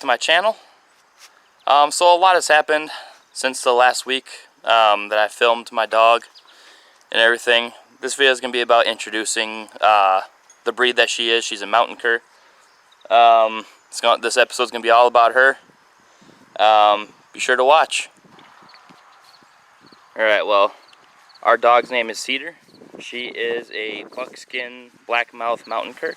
my channel. So a lot has happened since the last week that I filmed my dog and everything. This video is going to be about introducing the breed that she is. She's a mountain cur. This episode is going to be all about her. Be sure to watch. Alright, well, our dog's name is Cedar. She is a buckskin blackmouth mountain cur.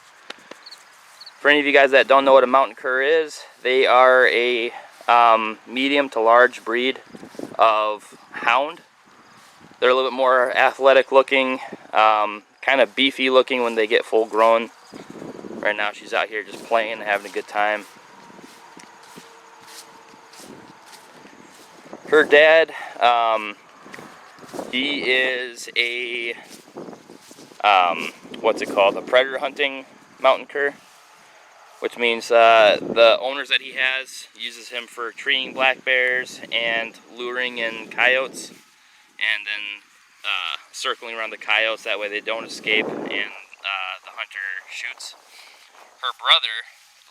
For any of you guys that don't know what a mountain cur is, they are a medium to large breed of hound. They're a little bit more athletic looking, kind of beefy looking when they get full grown. Right now she's out here just playing and having a good time. Her dad, he is a, a predator hunting mountain cur. Which means the owners that he has uses him for treeing black bears and luring in coyotes, and then circling around the coyotes, that way they don't escape and the hunter shoots. Her brother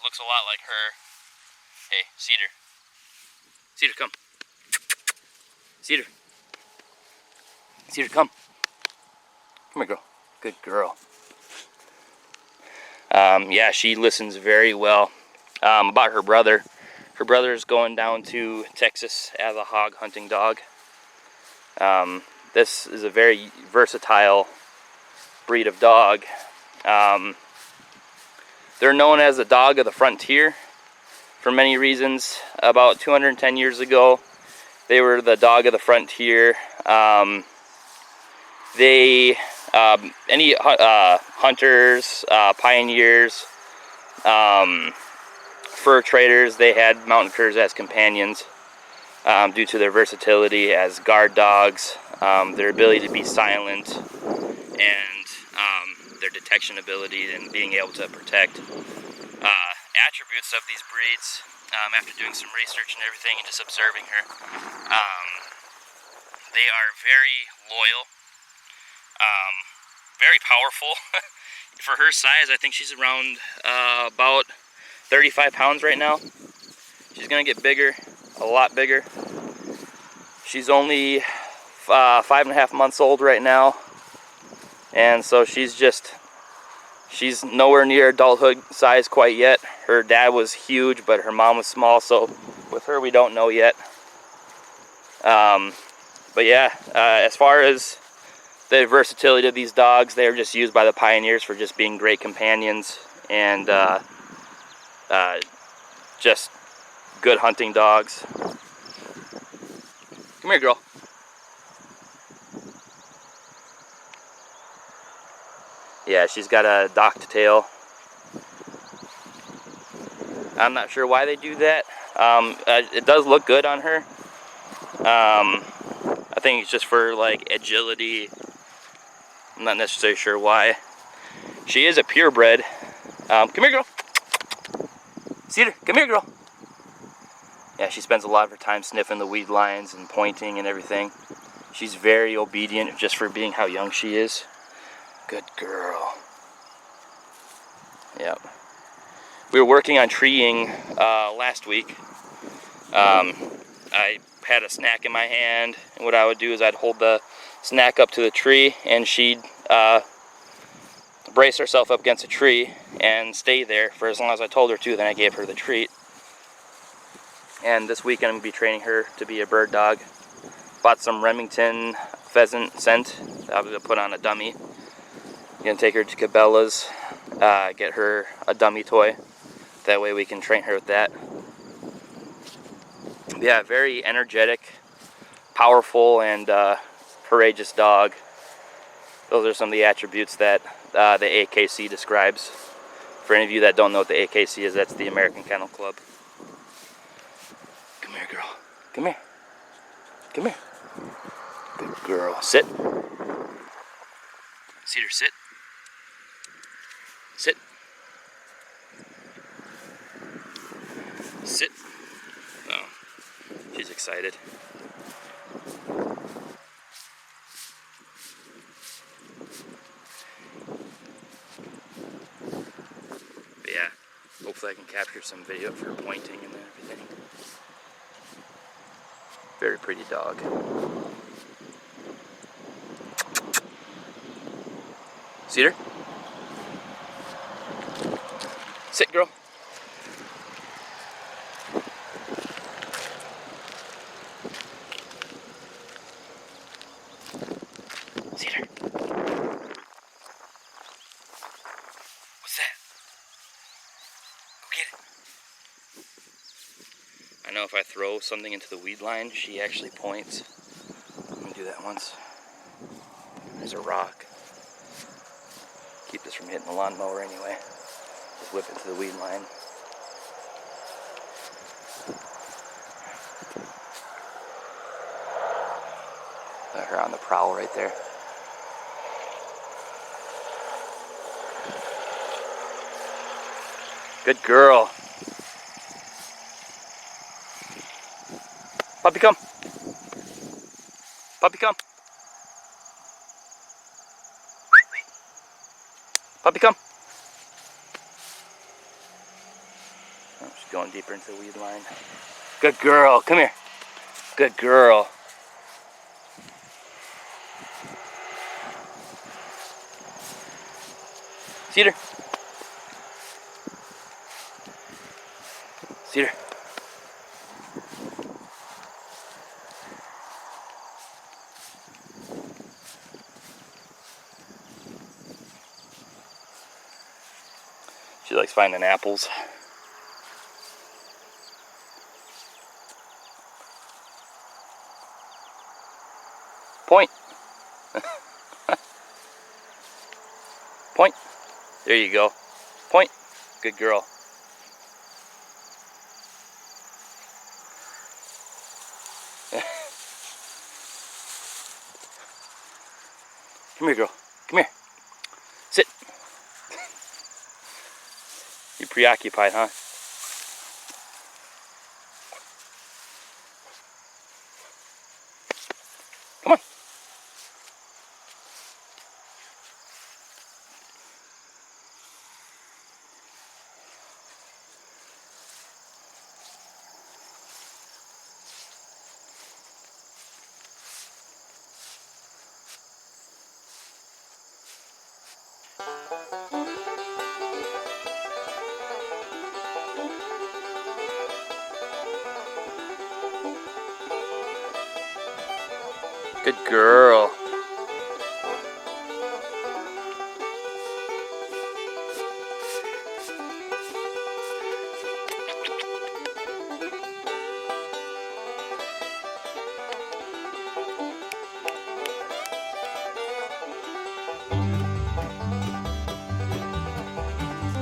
looks a lot like her. Hey, Cedar. Cedar, come. Cedar. Cedar, come. Come here, girl. Good girl. Yeah, she listens very well. About her brother is going down to Texas as a hog hunting dog. This is a very versatile breed of dog. They're known as the dog of the frontier for many reasons. About 210 years ago, they were the dog of the frontier. Any hunters, pioneers, fur traders, they had mountain curs as companions due to their versatility as guard dogs, their ability to be silent, and their detection ability and being able to protect. Attributes of these breeds, after doing some research and everything and just observing her, they are very loyal. Very powerful. For her size, I think she's around about 35 pounds right now. She's gonna get bigger, a lot bigger. She's only 5.5 months old right now, and so she's nowhere near adulthood size quite yet. Her dad was huge, but her mom was small, so with her we don't know yet. But yeah, as far as the versatility of these dogs, they were just used by the pioneers for just being great companions and just good hunting dogs. Come here, girl. Yeah, she's got a docked tail. I'm not sure why they do that. It does look good on her. I think it's just for like agility. I'm not necessarily sure why. She is a purebred. Come here, girl. Cedar, come here, girl. Yeah, she spends a lot of her time sniffing the weed lines and pointing and everything. She's very obedient just for being how young she is. Good girl. Yep. We were working on treeing last week. I had a snack in my hand, and what I would do is I'd hold the snack up to the tree, and she'd brace herself up against a tree and stay there for as long as I told her to. Then I gave her the treat. And this weekend I'm going to be training her to be a bird dog. Bought some Remington pheasant scent that I'm going to put on a dummy. I'm going to take her to Cabela's, get her a dummy toy. That way we can train her with that. Yeah, very energetic, powerful, and courageous dog. Those are some of the attributes that the AKC describes. For any of you that don't know what the AKC is, that's the American Kennel Club. Come here, girl. Come here. Come here. Good girl. Sit. Cedar, sit. Sit. Sit. Oh, she's excited. But yeah, hopefully I can capture some video for pointing and everything. Very pretty dog. Cedar? Sit, girl. Cedar. What's that? Go get it. I know if I throw something into the weed line, she actually points. Let me do that once. There's a rock. Keep this from hitting the lawnmower anyway. Just whip it to the weed line. Got her on the prowl right there. Good girl. Puppy, come. Puppy, come. Puppy, come. Oh, she's going deeper into the weed line. Good girl. Come here. Good girl. Cedar. Cedar. She likes finding apples. Point. Point. There you go. Point. Good girl. Come here, girl. Come here. Sit. You're preoccupied, huh? Come on. Good girl.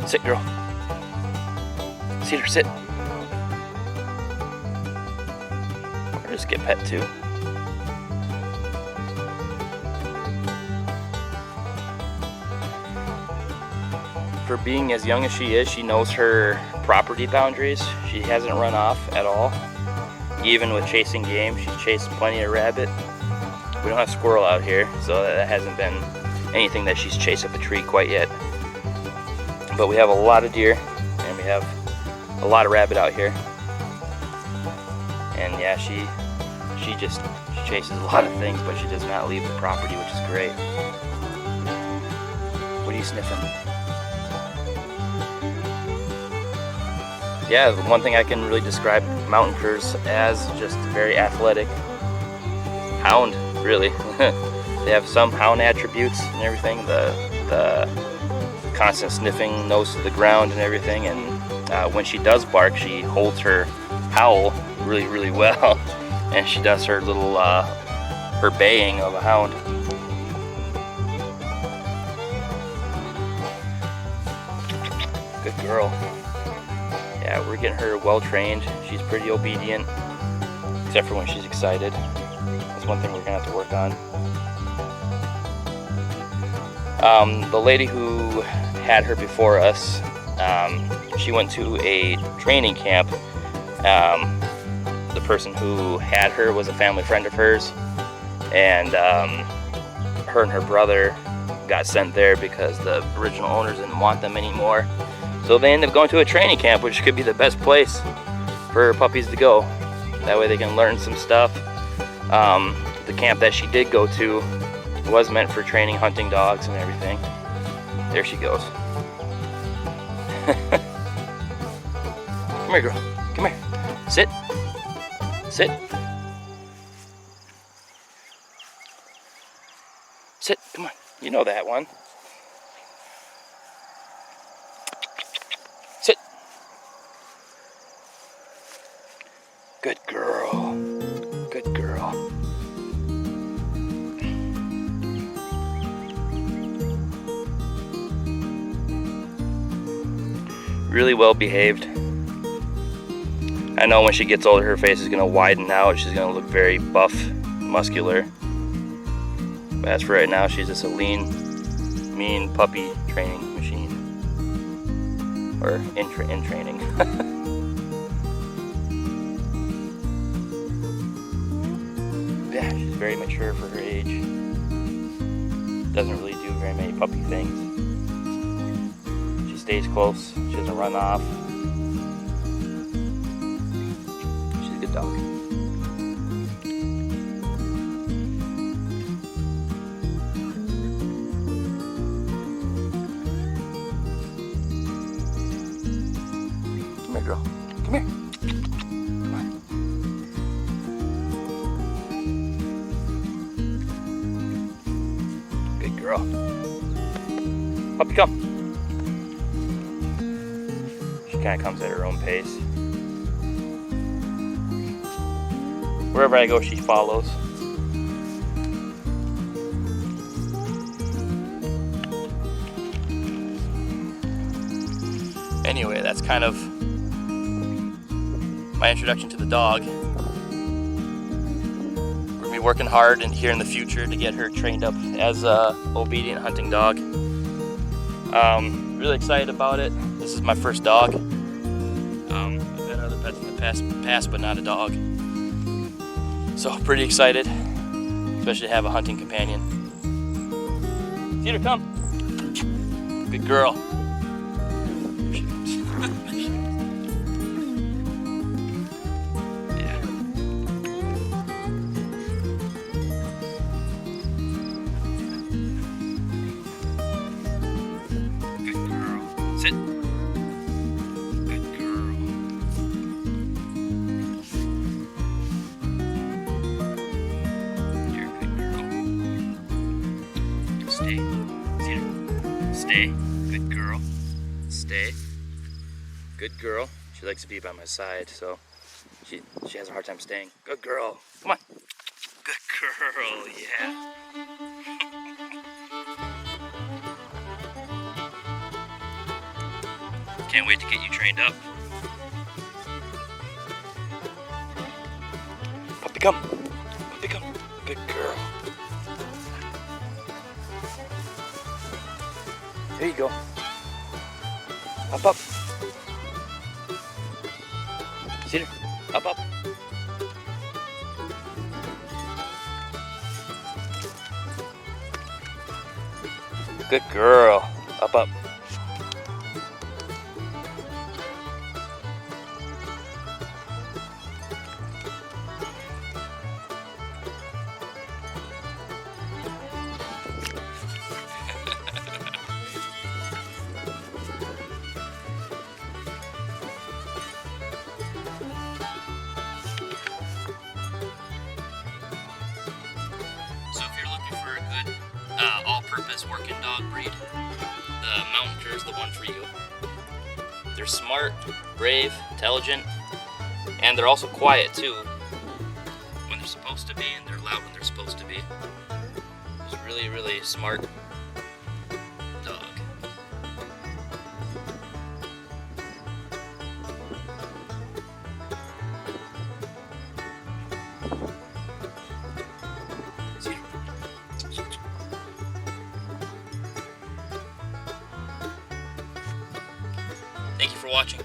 Sit, girl. Cedar, sit. Or just get pet too. For being as young as she is, she knows her property boundaries. She hasn't run off at all. Even with chasing game, she's chased plenty of rabbit. We don't have squirrel out here, so that hasn't been anything that she's chased up a tree quite yet. But we have a lot of deer, and we have a lot of rabbit out here. And yeah, she chases a lot of things, but she does not leave the property, which is great. What are you sniffing? Yeah, the one thing I can really describe mountain curs as just very athletic. Hound, really. They have some hound attributes and everything. The constant sniffing, nose to the ground and everything. And when she does bark, she holds her howl really, really well. And she does her little, her baying of a hound. Good girl. Yeah, we're getting her well trained. She's pretty obedient, except for when she's excited. That's one thing we're gonna have to work on. The lady who had her before us, she went to a training camp. The person who had her was a family friend of hers, and her and her brother got sent there because the original owners didn't want them anymore. So they end up going to a training camp, which could be the best place for puppies to go. That way they can learn some stuff. The camp that she did go to was meant for training hunting dogs and everything. There she goes. Come here, girl. Come here. Sit. Sit. Sit. Come on. You know that one. Sit. Good girl. Good girl. Really well behaved. I know when she gets older, her face is going to widen out. She's going to look very buff, muscular. But as for right now, she's just a lean, mean puppy training machine. Or in training. Yeah, she's very mature for her age. Doesn't really do very many puppy things. She stays close. She doesn't run off. She's a good dog. Come here, girl. Come here. Come on. Good girl. Puppy, come. She kind of comes at her own pace. Wherever I go, she follows. Anyway, that's kind of my introduction to the dog. We're gonna be working hard here in the future to get her trained up as a obedient hunting dog. Really excited about it. This is my first dog. I've had other pets in the past, but not a dog. So pretty excited, especially to have a hunting companion. Cedar, come. Good girl. Here she comes. Yeah. Good girl. Sit. Good girl. You're a good girl. Stay. Cedar. Stay. Good girl. Stay. Good girl. She likes to be by my side, so she has a hard time staying. Good girl. Come on. Good girl. Yeah. Can't wait to get you trained up. Puppy, come. Puppy, come. Good girl. There you go. Up, up. Cedar, up, up. Good girl. Up, up. So if you're looking for a good all-purpose working dog breed, the Mountain Cur is the one for you. They're smart, brave, intelligent, and they're also quiet too when they're supposed to be, and they're loud when they're supposed to be. It's really, really smart dog. Thank you for watching.